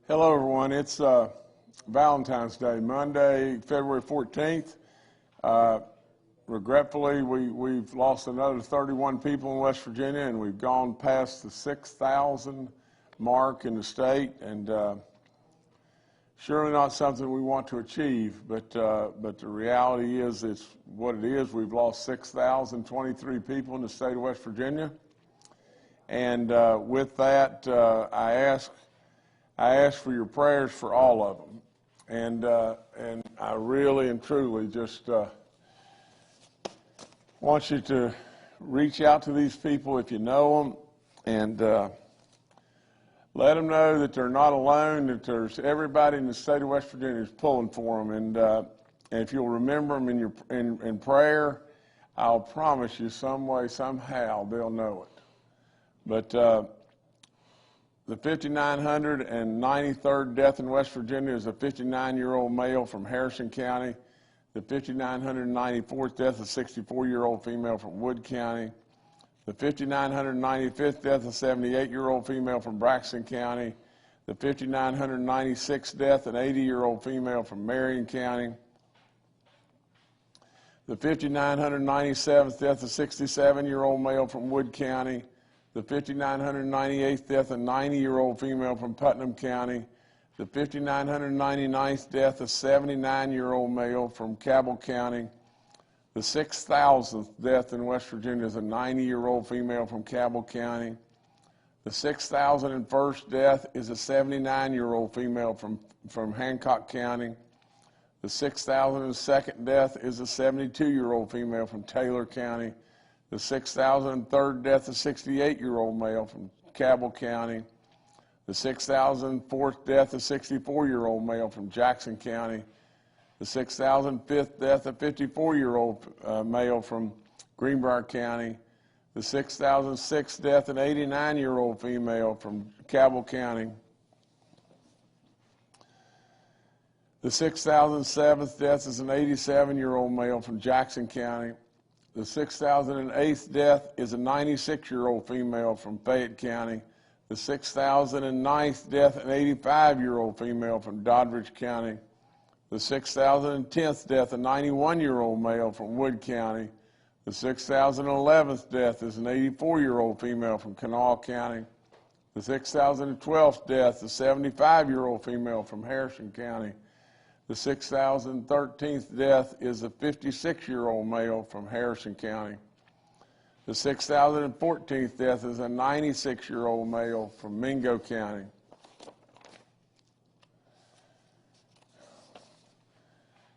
Hello, everyone. It's Valentine's Day, Monday, February 14th. Regretfully, we've lost another 31 people in West Virginia, and we've gone past the 6,000 mark in the state, and surely not something we want to achieve, but the reality is it's what it is. We've lost 6,023 people in the state of West Virginia, and with that, I ask for your prayers for all of them, and I really and truly just want you to reach out to these people if you know them, and let them know that they're not alone, that there's everybody in the state of West Virginia is pulling for them, and if you'll remember them in prayer, I'll promise you some way, somehow, they'll know it. But the 5,993rd death in West Virginia is a 59-year-old male from Harrison County. The 5,994th death is a 64-year-old female from Wood County. The 5,995th death is a 78-year-old female from Braxton County. The 5,996th death, an 80-year-old female from Marion County. The 5,997th death, a 67-year-old male from Wood County. The 5,998th death, a 90-year-old female from Putnam County. The 5,999th death, a 79-year-old male from Cabell County. The 6,000th death in West Virginia is a 90-year-old female from Cabell County. The 6,001st death is a 79-year-old female from Hancock County. The 6,002nd death is a 72-year-old female from Taylor County. The 6,003rd death, a 68-year-old male from Cabell County. The 6,004th death, a 64-year-old male from Jackson County. The 6,005th death, a 54-year-old male from Greenbrier County. The 6,006th death, an 89-year-old female from Cabell County. The 6,007th death is an 87-year-old male from Jackson County. The 6,008th death is a 96-year-old female from Fayette County. The 6,009th death, an 85-year-old female from Doddridge County. The 6,010th death, a 91-year-old male from Wood County. The 6,011th death is an 84-year-old female from Kanawha County. The 6,012th death, a 75-year-old female from Harrison County. The 6,013th death is a 56-year-old male from Harrison County. The 6,014th death is a 96-year-old male from Mingo County.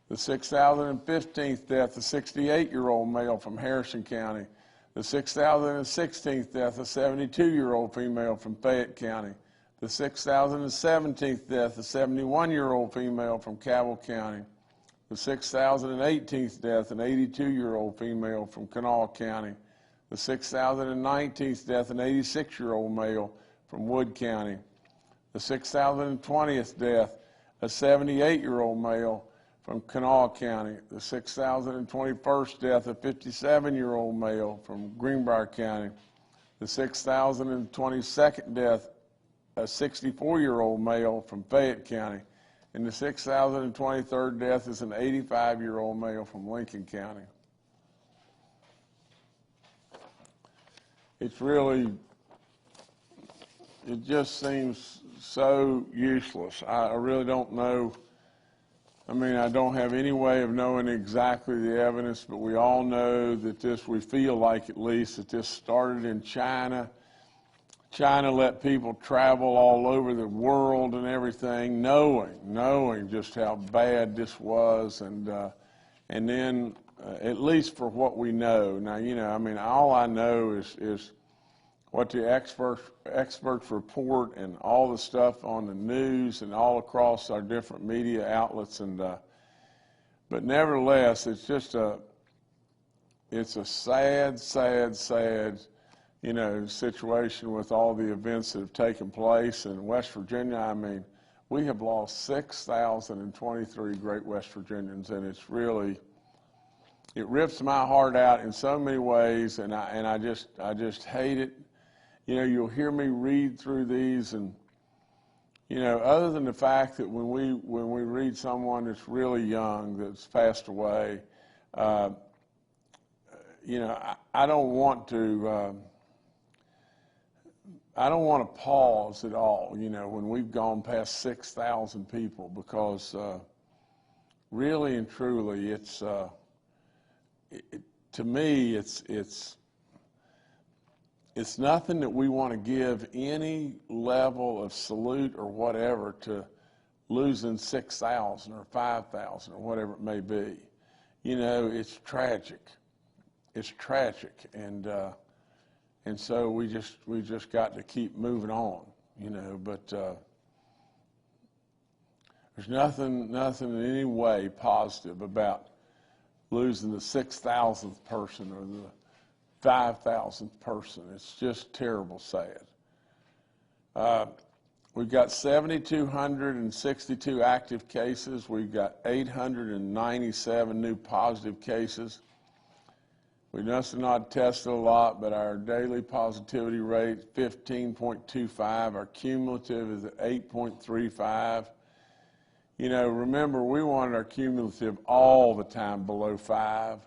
The 6,015th death, a 68-year-old male from Harrison County. The 6,016th death, a 72-year-old female from Fayette County. The 6,017th death, a 71-year-old female from Cabell County. The 6,018th death, an 82-year-old female from Kanawha County. The 6,019th death, an 86-year-old male from Wood County. The 6,020th death, a 78-year-old male from Kanawha County. The 6,021st death, a 57-year-old male from Greenbrier County. The 6,022nd death, a 64-year-old male from Fayette County. And the 6,023rd death is an 85-year-old male from Lincoln County. It just seems so useless. I really don't know. I mean, I don't have any way of knowing exactly the evidence, but we all know that we feel like at least, that this started in China. China let people travel all over the world and everything, knowing just how bad this was, and then at least for what we know. Now, I mean, all I know is what the experts report and all the stuff on the news and all across our different media outlets, but nevertheless, it's just it's a sad situation with all the events that have taken place in West Virginia. I mean, we have lost 6,023 great West Virginians, and it rips my heart out in so many ways, and I just hate it. You'll hear me read through these, and you know, other than the fact that when we read someone that's really young that's passed away, you know, I don't want to pause at all, you know, when we've gone past 6,000 people, because really and truly, it's to me, it's nothing that we want to give any level of salute or whatever to losing 6,000 or 5,000 or whatever it may be. You know, it's tragic. It's tragic, and so we just got to keep moving on, you know. But there's nothing in any way positive about losing the 6,000th person or the 5,000th person. It's just terrible sad. We've got 7,262 active cases. We've got 897 new positive cases. We must have not tested a lot, but our daily positivity rate is 15.25. Our cumulative is at 8.35. You know, remember, we wanted our cumulative all the time below 5.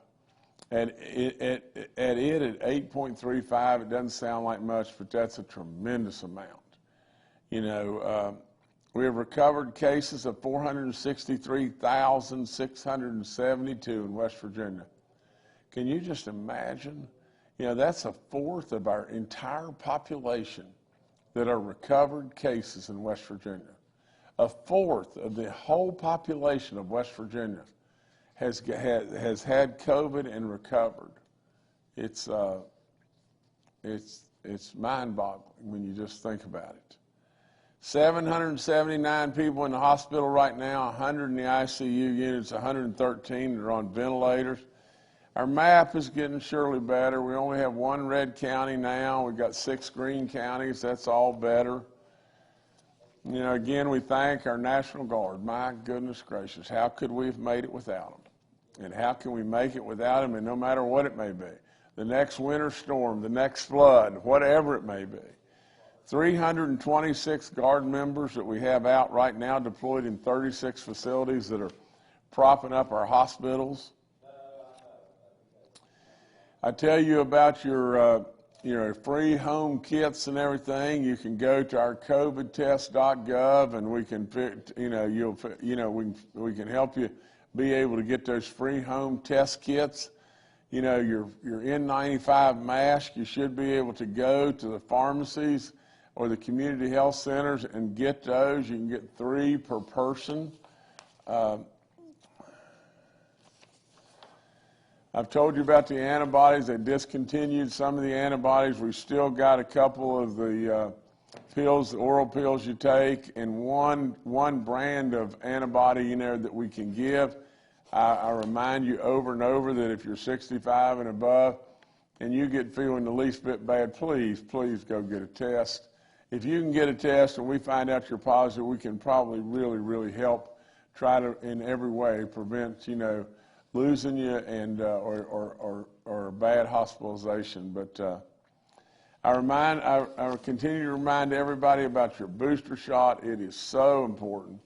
At 8.35, it doesn't sound like much, but that's a tremendous amount. You know, we have recovered cases of 463,672 in West Virginia. Can you just imagine? You know, that's a fourth of our entire population that are recovered cases in West Virginia. A fourth of the whole population of West Virginia has had COVID and recovered. It's mind-boggling when you just think about it. 779 people in the hospital right now, 100 in the ICU units, 113 that are on ventilators. Our map is getting surely better. We only have one red county now. We've got 6 green counties. That's all better. You know, again, we thank our National Guard. My goodness gracious, how could we have made it without them? And how can we make it without them? And no matter what it may be, the next winter storm, the next flood, whatever it may be. 326 Guard members that we have out right now deployed in 36 facilities that are propping up our hospitals. I tell you about your free home kits and everything. You can go to our covidtest.gov, and we can we can help you be able to get those free home test kits. You know, your N95 mask, you should be able to go to the pharmacies or the community health centers and get those. You can get 3 per person. I've told you about the antibodies. They discontinued some of the antibodies. We've still got a couple of the pills, the oral pills you take, and one brand of antibody in there that we can give. I remind you over and over that if you're 65 and above and you get feeling the least bit bad, please go get a test. If you can get a test and we find out you're positive, we can probably really help try to in every way prevent, you know, losing you and or bad hospitalization. But I continue to remind everybody about your booster shot. It is so important.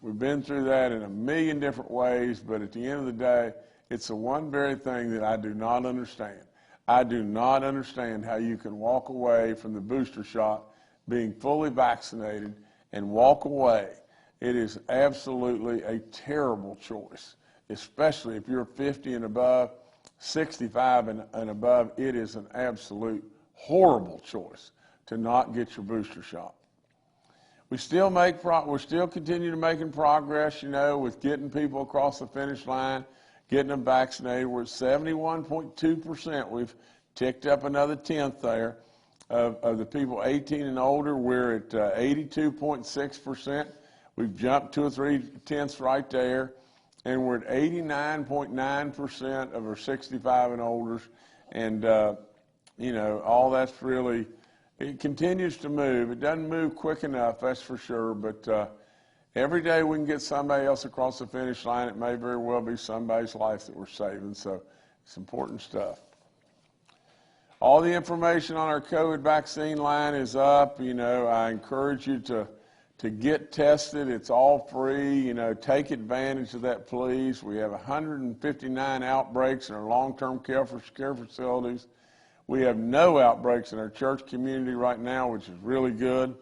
We've been through that in a million different ways, but at the end of the day, it's the one very thing that I do not understand. I do not understand how you can walk away from the booster shot being fully vaccinated and walk away. It is absolutely a terrible choice, especially if you're 50 and above, 65 and above. It is an absolute horrible choice to not get your booster shot. We still continue to making progress, you know, with getting people across the finish line, getting them vaccinated. We're at 71.2%. We've ticked up another tenth there of the people 18 and older. We're at 82.6%. We've jumped 2 or 3 tenths right there. And we're at 89.9% of our 65 and olders. And, you know, all that's really, it continues to move. It doesn't move quick enough, that's for sure. But every day we can get somebody else across the finish line. It may very well be somebody's life that we're saving. So it's important stuff. All the information on our COVID vaccine line is up. You know, I encourage you to to get tested. It's all free. You know, take advantage of that, please. We have 159 outbreaks in our long-term care facilities. We have no outbreaks in our church community right now, which is really good.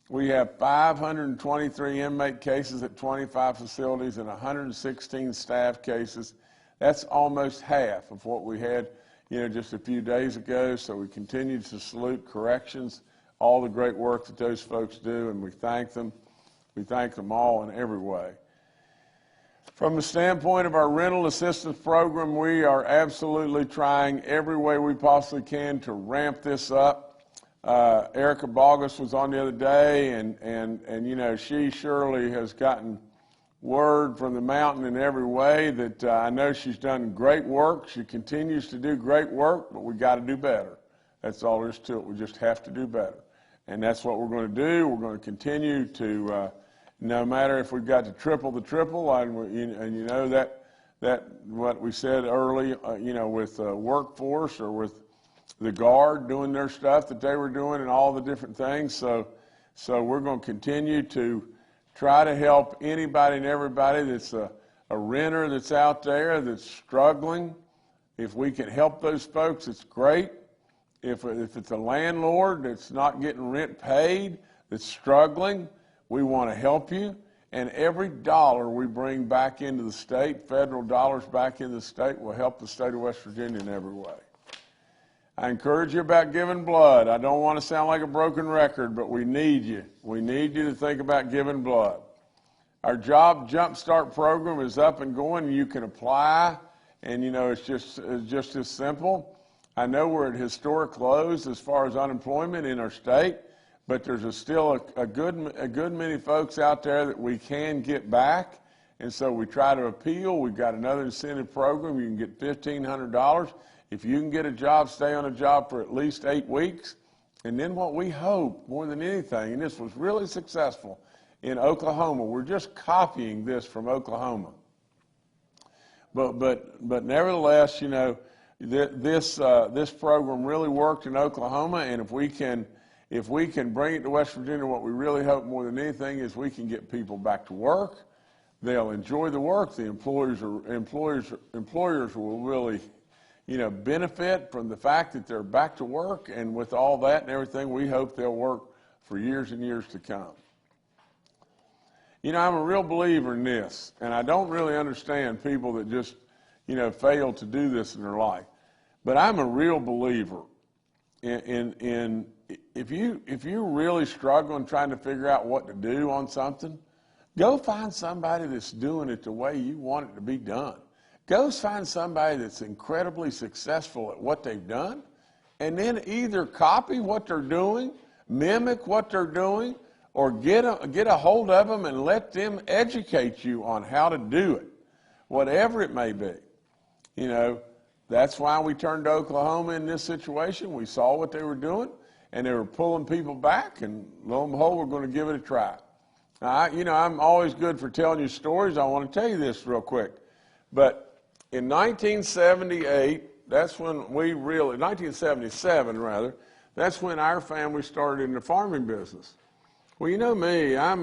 We have 523 inmate cases at 25 facilities and 116 staff cases. That's almost half of what we had, you know, just a few days ago. So we continue to salute corrections, all the great work that those folks do, and we thank them. We thank them all in every way. From the standpoint of our rental assistance program, we are absolutely trying every way we possibly can to ramp this up. Erica Bogus was on the other day, and you know, she surely has gotten word from the mountain in every way that I know she's done great work. She continues to do great work, but we got to do better. That's all there is to it. We just have to do better. And that's what we're going to do. We're going to continue to, no matter if we've got to triple the triple, and you know that what we said early, you know, with workforce or with the Guard doing their stuff that they were doing and all the different things. So we're going to continue to try to help anybody and everybody that's a renter that's out there that's struggling. If we can help those folks, it's great. If it's a landlord that's not getting rent paid, that's struggling, we want to help you. And every dollar we bring back into the state, federal dollars back into the state, will help the state of West Virginia in every way. I encourage you about giving blood. I don't want to sound like a broken record, but we need you. We need you to think about giving blood. Our job Jumpstart program is up and going. You can apply, and you know, it's just as simple. I know we're at historic lows as far as unemployment in our state, but there's still a good many folks out there that we can get back, and so we try to appeal. We've got another incentive program. You can get $1,500. If you can get a job, stay on a job for at least 8 weeks. And then what we hope more than anything, and this was really successful in Oklahoma, we're just copying this from Oklahoma. But nevertheless, you know, this program really worked in Oklahoma, and if we can bring it to West Virginia, what we really hope more than anything is we can get people back to work. They'll enjoy the work. The employers will really, you know, benefit from the fact that they're back to work, and with all that and everything, we hope they'll work for years and years to come. You know, I'm a real believer in this, and I don't really understand people that just, you know, fail to do this in their life. But I'm a real believer in if you're really struggling trying to figure out what to do on something, go find somebody that's doing it the way you want it to be done. Go find somebody that's incredibly successful at what they've done, and then either copy what they're doing, mimic what they're doing, or get a hold of them and let them educate you on how to do it, whatever it may be. You know, that's why we turned to Oklahoma in this situation. We saw what they were doing, and they were pulling people back, and lo and behold, we're going to give it a try. Now, you know, I'm always good for telling you stories. I want to tell you this real quick. But in 1978, that's when 1977 rather, that's when our family started in the farming business. Well, you know me, I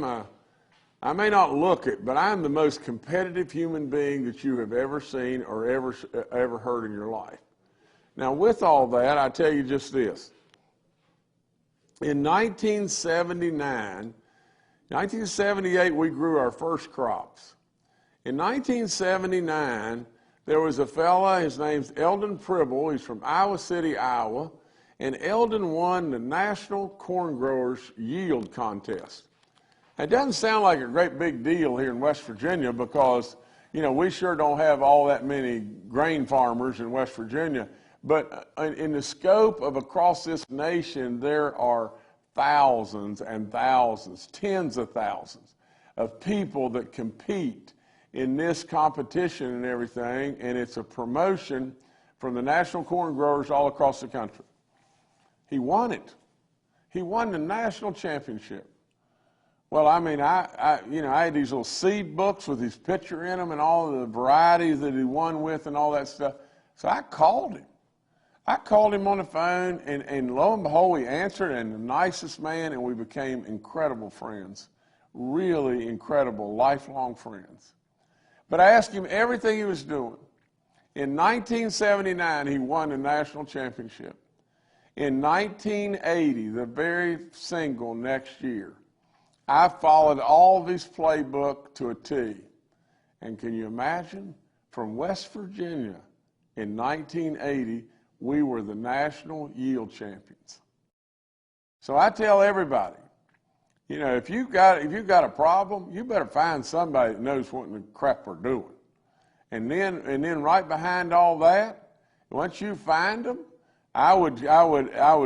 may not look it, but I'm the most competitive human being that you have ever seen or ever heard in your life. Now, with all that, I tell you just this. In 1978, we grew our first crops. In 1979, there was a fella, his name's Eldon Pribble. He's from Iowa City, Iowa, and Eldon won the National Corn Growers Yield Contest. It doesn't sound like a great big deal here in West Virginia because, you know, we sure don't have all that many grain farmers in West Virginia. But in the scope of across this nation, there are thousands and thousands, tens of thousands of people that compete in this competition and everything, and it's a promotion from the national corn growers all across the country. He won it. He won the national championship. Well, I mean, I had these little seed books with his picture in them and all of the varieties that he won with and all that stuff. So I called him. I called him on the phone, and lo and behold, he answered, and the nicest man, and we became incredible friends, really incredible, lifelong friends. But I asked him everything he was doing. In 1979, he won the national championship. In 1980, the very single next year, I followed all of his playbook to a T. And can you imagine? From West Virginia in 1980, we were the national yield champions. So I tell everybody, you know, if you've got a problem, you better find somebody that knows what in the crap we're doing. And then right behind all that, once you find them, I would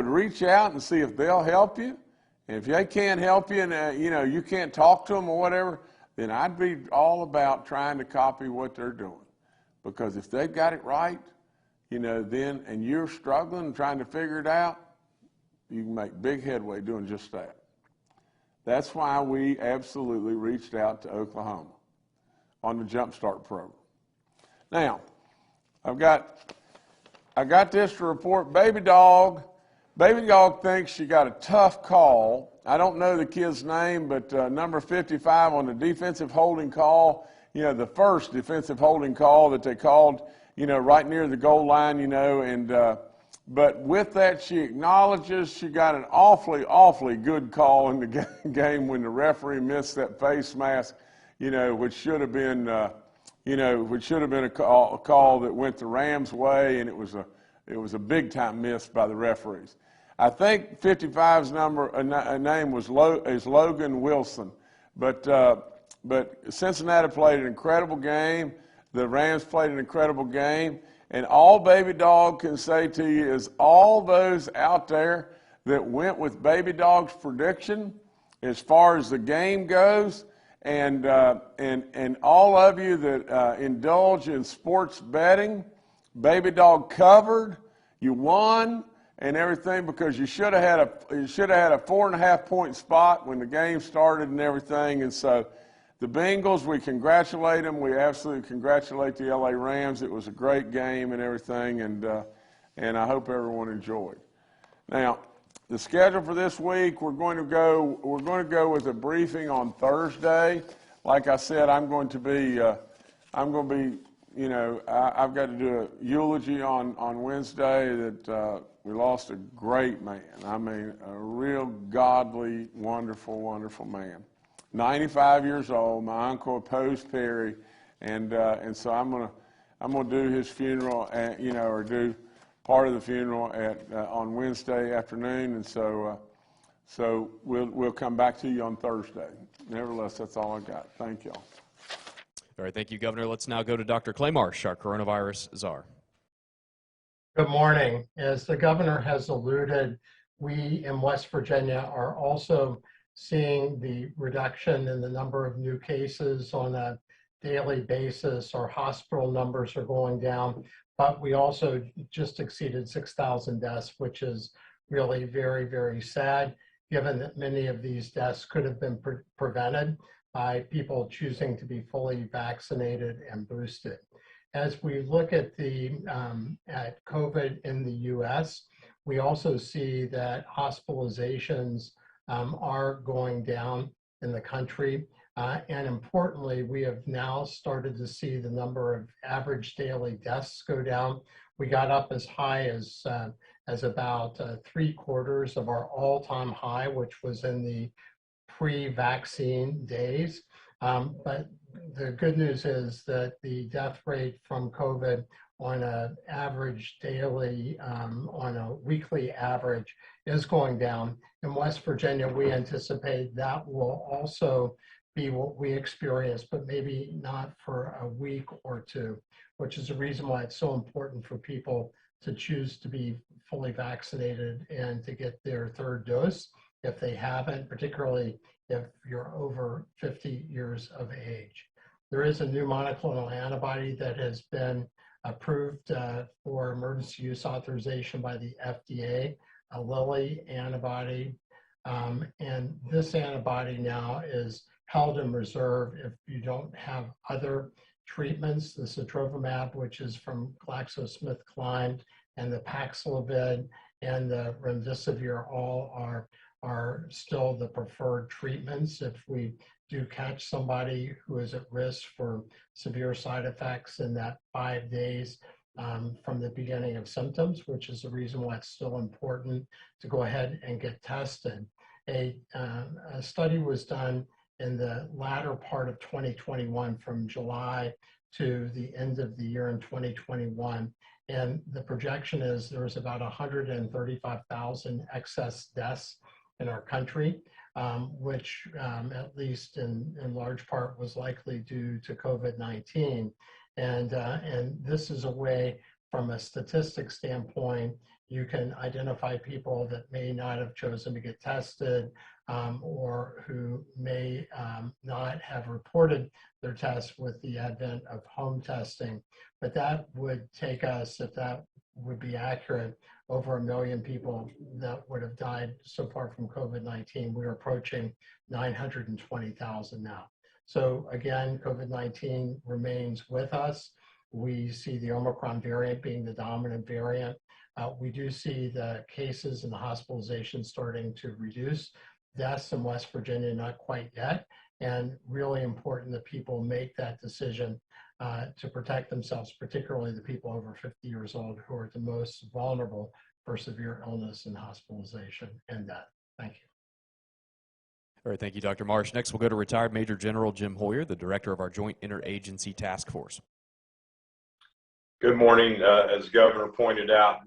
reach out and see if they'll help you. And if they can't help you, and you know, you can't talk to them or whatever, then I'd be all about trying to copy what they're doing. Because if they've got it right, you know, then, and you're struggling and trying to figure it out, you can make big headway doing just that. That's why we absolutely reached out to Oklahoma on the Jumpstart program. Now, I got this to report. Baby dog thinks she got a tough call. I don't know the kid's name, but number 55 on the defensive holding call, you know, the first defensive holding call that they called, you know, right near the goal line, you know, and but with that, she acknowledges she got an awfully good call in the game when the referee missed that face mask, you know, which should have been a call that went the Rams' way, and it was a big time miss by the referees. I think 55's name was Logan Wilson, but Cincinnati played an incredible game. The Rams played an incredible game. And all Baby Dog can say to you is all those out there that went with Baby Dog's prediction as far as the game goes, and all of you that indulge in sports betting, Baby Dog covered, you won and everything, because you should have had a 4.5 point spot when the game started and everything. And so the Bengals, we congratulate them. We absolutely congratulate the LA Rams. It was a great game and everything, and I hope everyone enjoyed. Now, the schedule for this week, we're going to go with a briefing on Thursday. Like I said, I've got to do a eulogy on Wednesday that we lost a great man. I mean, a real godly, wonderful man. 95 years old. My uncle opposed Perry, and so I'm gonna do his funeral, or do part of the funeral on Wednesday afternoon, and so we'll come back to you on Thursday. Nevertheless, that's all I got. Thank y'all. All right, thank you, Governor. Let's now go to Dr. Clay Marsh, our coronavirus czar. Good morning. As the governor has alluded, we in West Virginia are also seeing the reduction in the number of new cases on a daily basis. Our hospital numbers are going down, but we also just exceeded 6,000 deaths, which is really very, very sad, given that many of these deaths could have been prevented by people choosing to be fully vaccinated and boosted. As we look at at COVID in the U.S., we also see that hospitalizations are going down in the country. And importantly, we have now started to see the number of average daily deaths go down. We got up as high as about 3/4 of our all-time high, which was in the pre-vaccine days. But the good news is that the death rate from COVID on an average daily, on a weekly average, is going down. In West Virginia, we anticipate that will also be what we experience, but maybe not for a week or two, which is the reason why it's so important for people to choose to be fully vaccinated and to get their third dose if they haven't, particularly if you're over 50 years of age. There is a new monoclonal antibody that has been approved for emergency use authorization by the FDA, a Lilly antibody. And this antibody now is held in reserve if you don't have other treatments. The sotrovimab, which is from GlaxoSmithKline, and the Paxlovid and the remdesivir all are still the preferred treatments if we do catch somebody who is at risk for severe side effects in that 5 days from the beginning of symptoms, which is the reason why it's still important to go ahead and get tested. A study was done in the latter part of 2021 from July to the end of the year in 2021. And the projection is there's about 135,000 excess deaths in our country, which at least in large part was likely due to COVID-19. And this is a way, from a statistics standpoint, you can identify people that may not have chosen to get tested or who may not have reported their tests with the advent of home testing. But that would take us, if that would be accurate, over 1 million people that would have died so far from COVID-19. We're approaching 920,000 now. So again, COVID-19 remains with us. We see the Omicron variant being the dominant variant. We do see the cases and the hospitalizations starting to reduce. Deaths in West Virginia, not quite yet. And really important that people make that decision to protect themselves, particularly the people over 50 years old who are the most vulnerable for severe illness and hospitalization and death. Thank you. All right, thank you, Dr. Marsh. Next, we'll go to retired Major General Jim Hoyer, the director of our Joint Interagency Task Force. Good morning. As the governor pointed out,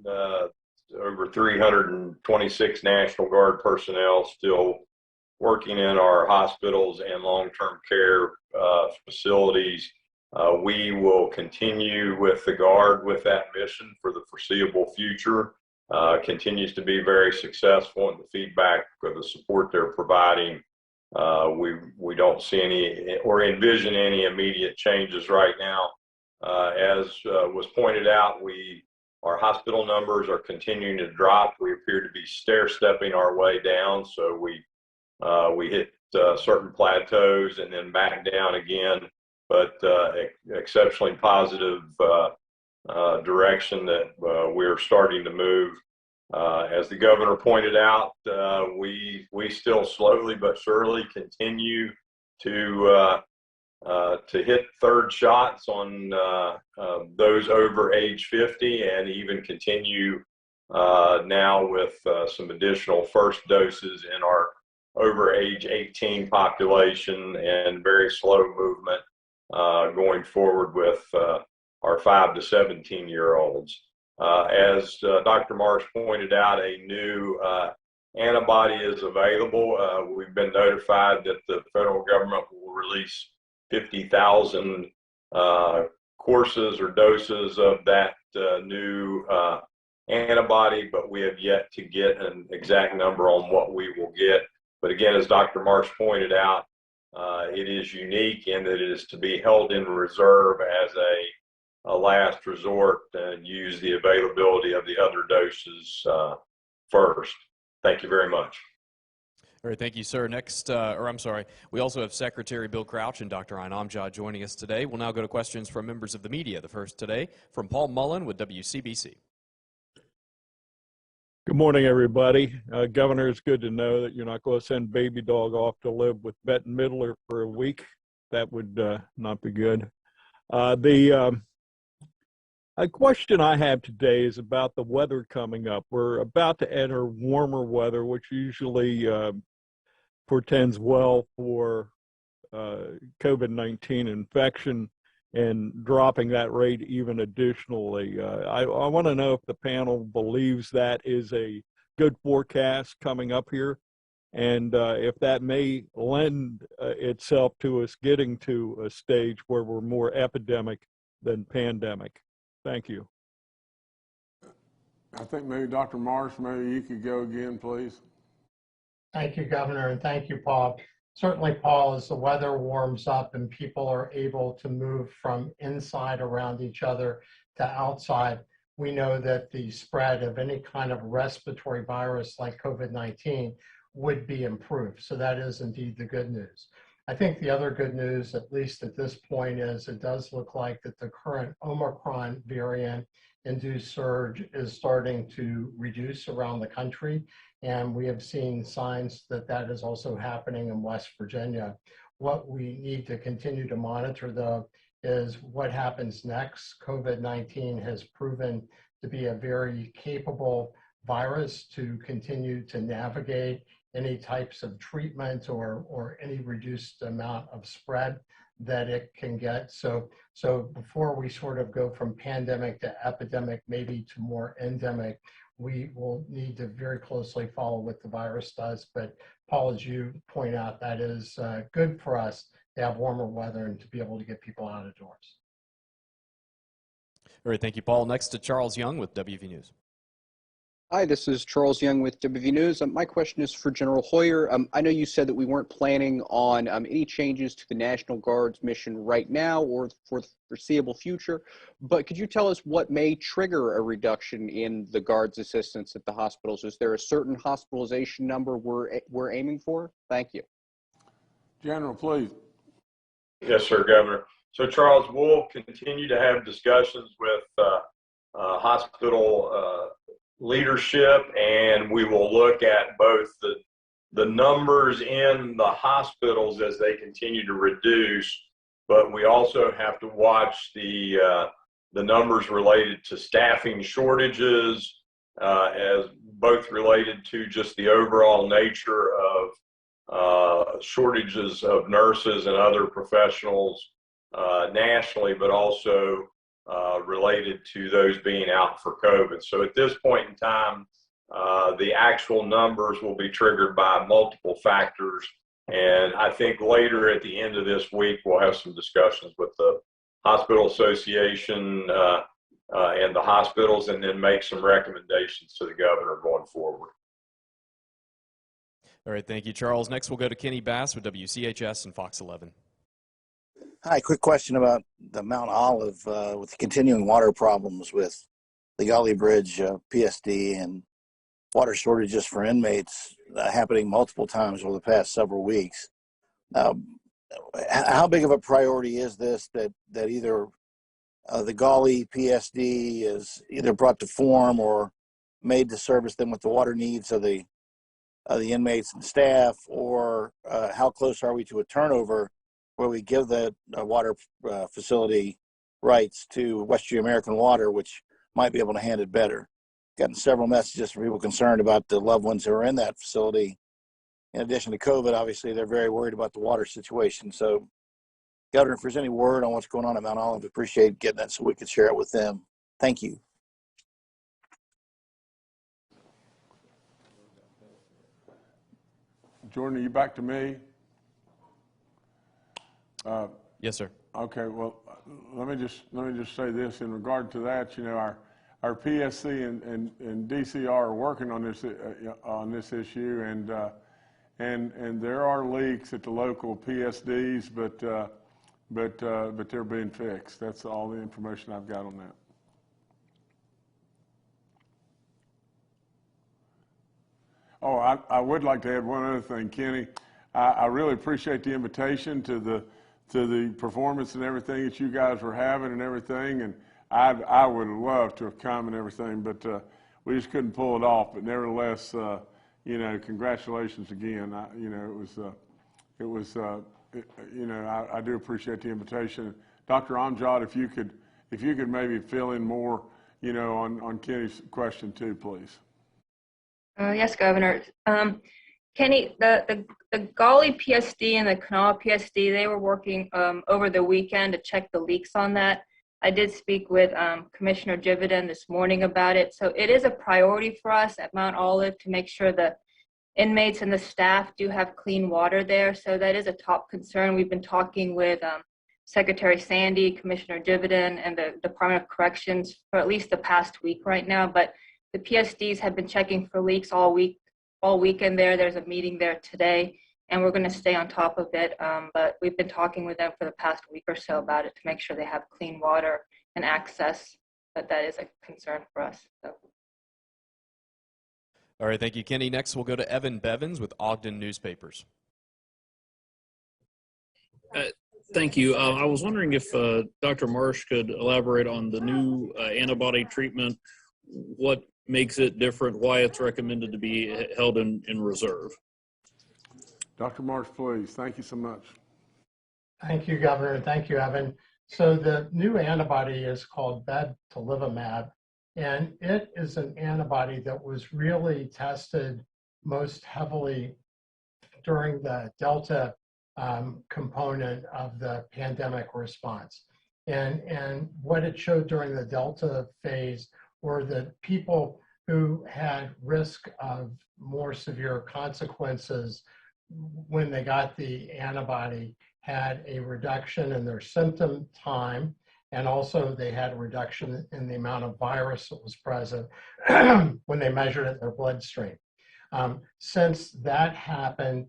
over 326 National Guard personnel still working in our hospitals and long-term care facilities. We will continue with the Guard with that mission for the foreseeable future. Continues to be very successful, and the feedback of the support they're providing, we don't see any or envision any immediate changes right now. As was pointed out, our hospital numbers are continuing to drop. We appear to be stair-stepping our way down, so we hit certain plateaus and then back down again, but exceptionally positive direction that we're starting to move. As the governor pointed out, we still slowly but surely continue to hit third shots on those over age 50, and even continue now with some additional first doses in our over age 18 population, and very slow movement going forward with our 5 to 17-year-olds. As Dr. Marsh pointed out, a new antibody is available. We've been notified that the federal government will release 50,000 courses or doses of that new antibody, but we have yet to get an exact number on what we will get. But again, as Dr. Marsh pointed out, it is unique in that it is to be held in reserve as a last resort and use the availability of the other doses first. Thank you very much. All right, thank you, sir. Next, we also have Secretary Bill Crouch and Dr. Inamjad joining us today. We'll now go to questions from members of the media. The first today from Paul Mullen with WCBC. Good morning, everybody. Governor, it's good to know that you're not going to send baby dog off to live with Bette Midler for a week. That would not be good. A question I have today is about the weather coming up. We're about to enter warmer weather, which usually portends well for COVID-19 infection, and dropping that rate even additionally. I want to know if the panel believes that is a good forecast coming up here, and if that may lend itself to us getting to a stage where we're more epidemic than pandemic. Thank you. I think maybe Dr. Marsh, maybe you could go again, please. Thank you, Governor, and thank you, Paul. Certainly, Paul, as the weather warms up and people are able to move from inside around each other to outside, we know that the spread of any kind of respiratory virus like COVID-19 would be improved. So that is indeed the good news. I think the other good news, at least at this point, is it does look like that the current Omicron variant induced surge is starting to reduce around the country. And we have seen signs that that is also happening in West Virginia. What we need to continue to monitor, though, is what happens next. COVID-19 has proven to be a very capable virus to continue to navigate any types of treatment or any reduced amount of spread that it can get. So before we sort of go from pandemic to epidemic, maybe to more endemic, we will need to very closely follow what the virus does. But Paul, as you point out, that is good for us to have warmer weather and to be able to get people out of doors. All right, thank you, Paul. Next to Charles Young with WV News. Hi, this is Charles Young with WV News. My question is for General Hoyer. I know you said that we weren't planning on any changes to the National Guard's mission right now or for the foreseeable future, but could you tell us what may trigger a reduction in the Guard's assistance at the hospitals? Is there a certain hospitalization number we're aiming for? Thank you. General, please. Yes, sir, Governor. So, Charles, we'll continue to have discussions with hospital leadership, and we will look at both the numbers in the hospitals as they continue to reduce, but we also have to watch the numbers related to staffing shortages, as both related to just the overall nature of shortages of nurses and other professionals nationally, but also related to those being out for COVID. So at this point in time, the actual numbers will be triggered by multiple factors. And I think later at the end of this week, we'll have some discussions with the Hospital Association and the hospitals, and then make some recommendations to the governor going forward. All right, thank you, Charles. Next, we'll go to Kenny Bass with WCHS and Fox 11. Hi, quick question about the Mount Olive with the continuing water problems with the Gully Bridge PSD and water shortages for inmates happening multiple times over the past several weeks. How big of a priority is this that either the Gully PSD is either brought to form or made to service them with the water needs of the inmates and staff, or how close are we to a turnover where we give the water facility rights to West Virginia American Water, which might be able to handle it better? Gotten several messages from people concerned about the loved ones who are in that facility. In addition to COVID, obviously, they're very worried about the water situation. So, Governor, if there's any word on what's going on at Mount Olive, I'd appreciate getting that so we could share it with them. Thank you. Jordan, are you back to me? Yes, sir. Okay. Well, let me just say this in regard to that. You know, our PSC and DCR are working on this issue, and there are leaks at the local PSDs, but they're being fixed. That's all the information I've got on that. Oh, I would like to add one other thing, Kenny. I really appreciate the invitation to the performance and everything that you guys were having and everything, and I would have loved to have come and everything, but we just couldn't pull it off. But nevertheless, you know, congratulations again. I do appreciate the invitation. Dr. Amjad, if you could maybe fill in more, you know, on Kenny's question too, please. Yes, Governor. Kenny, the Gully PSD and the Kanawha PSD, they were working over the weekend to check the leaks on that. I did speak with Commissioner Jividen this morning about it. So it is a priority for us at Mount Olive to make sure the inmates and the staff do have clean water there. So that is a top concern. We've been talking with Secretary Sandy, Commissioner Jividen, and the Department of Corrections for at least the past week right now. But the PSDs have been checking for leaks all weekend there. There's a meeting there today, and we're going to stay on top of it. But we've been talking with them for the past week or so about it to make sure they have clean water and access. But that is a concern for us. So. All right, thank you, Kenny. Next, we'll go to Evan Bevins with Ogden Newspapers. Thank you. I was wondering if Dr. Marsh could elaborate on the new antibody treatment, what makes it different, why it's recommended to be held in reserve. Dr. Marsh, please. Thank you so much. Thank you, Governor, and thank you, Evan. So the new antibody is called bebtelovimab, and it is an antibody that was really tested most heavily during the Delta component of the pandemic response. And what it showed during the Delta phase were that people who had risk of more severe consequences when they got the antibody had a reduction in their symptom time, and also they had a reduction in the amount of virus that was present when they measured it in their bloodstream. Since that happened,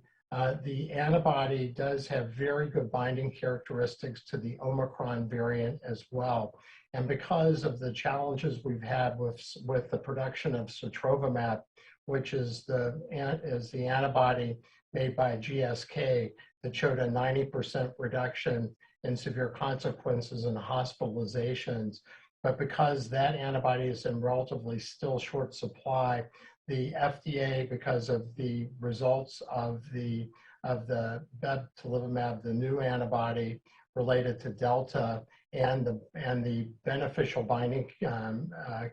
the antibody does have very good binding characteristics to the Omicron variant as well. And because of the challenges we've had with the production of sotrovimab, which is the antibody made by GSK that showed a 90% reduction in severe consequences and hospitalizations. But because that antibody is in relatively still short supply, the FDA, because of the results of the bebtelovimab, the new antibody related to Delta, and the beneficial binding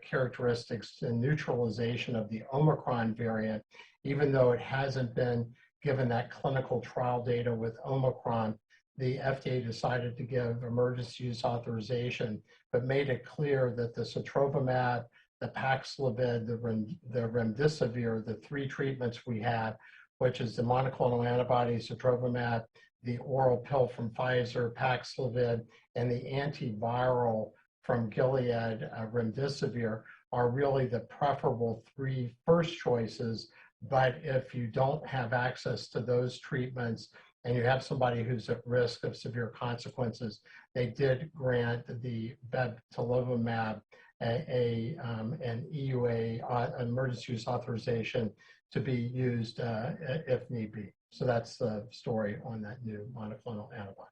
characteristics and neutralization of the Omicron variant, even though it hasn't been given that clinical trial data with Omicron, the FDA decided to give emergency use authorization, but made it clear that the sotrovimab, the Paxlovid, the remdesivir, the three treatments we have, which is the monoclonal antibody sotrovimab, the oral pill from Pfizer, Paxlovid, and the antiviral from Gilead, remdesivir, are really the preferable three first choices. But if you don't have access to those treatments and you have somebody who's at risk of severe consequences, they did grant the bebtelovimab an EUA, emergency use authorization, to be used if need be. So that's the story on that new monoclonal antibody.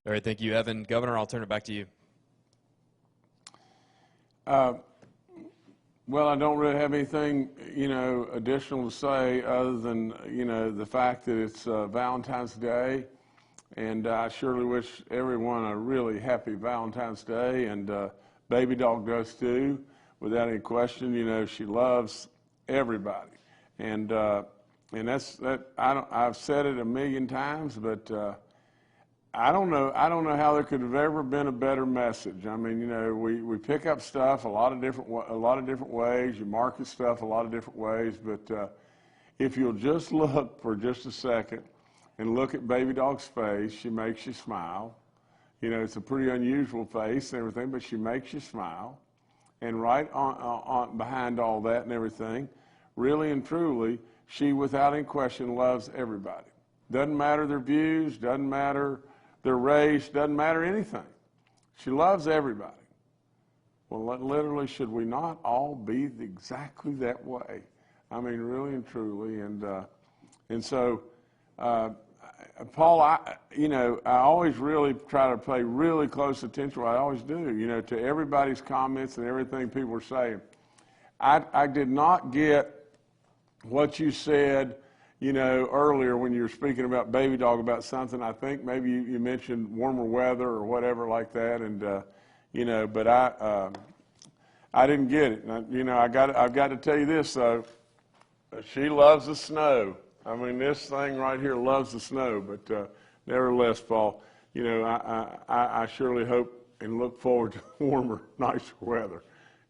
All right, thank you, Evan. Governor, I'll turn it back to you. Well, I don't really have anything, additional to say other than, the fact that it's Valentine's Day, and I surely wish everyone a really happy Valentine's Day, and Baby Dog does too, without any question. She loves everybody, and that's that. I've said it a million times, but I don't know how there could have ever been a better message. I mean, we pick up stuff a lot of different ways. You market stuff a lot of different ways, but if you'll just look for just a second and look at Baby Dog's face, she makes you smile. It's a pretty unusual face and everything, but she makes you smile. And right on behind all that and everything, really and truly, she, without any question, loves everybody. Doesn't matter their views, doesn't matter their race, doesn't matter anything. She loves everybody. Well, literally, should we not all be exactly that way? I mean, really and truly. And so, Paul, I always really try to pay really close attention. I always do, to everybody's comments and everything people are saying. I did not get what you said, earlier when you were speaking about Baby Dog about something. I think maybe you mentioned warmer weather or whatever like that, and but I didn't get it. And, I've got to tell you this though. She loves the snow. I mean, this thing right here loves the snow. But nevertheless, Paul, I surely hope and look forward to warmer, nicer weather.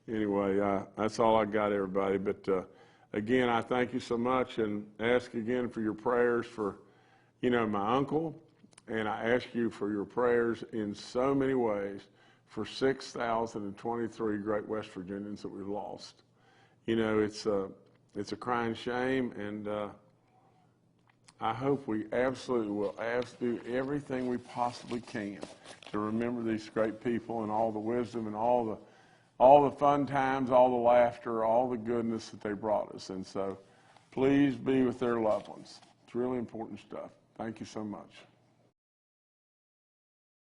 Anyway, that's all I got, everybody. But again, I thank you so much, and ask again for your prayers for, my uncle, and I ask you for your prayers in so many ways for 6,023 great West Virginians that we've lost. It's a crying shame, and I hope we absolutely will do everything we possibly can to remember these great people and all the wisdom and all the fun times, all the laughter, all the goodness that they brought us. And so please be with their loved ones. It's really important stuff. Thank you so much.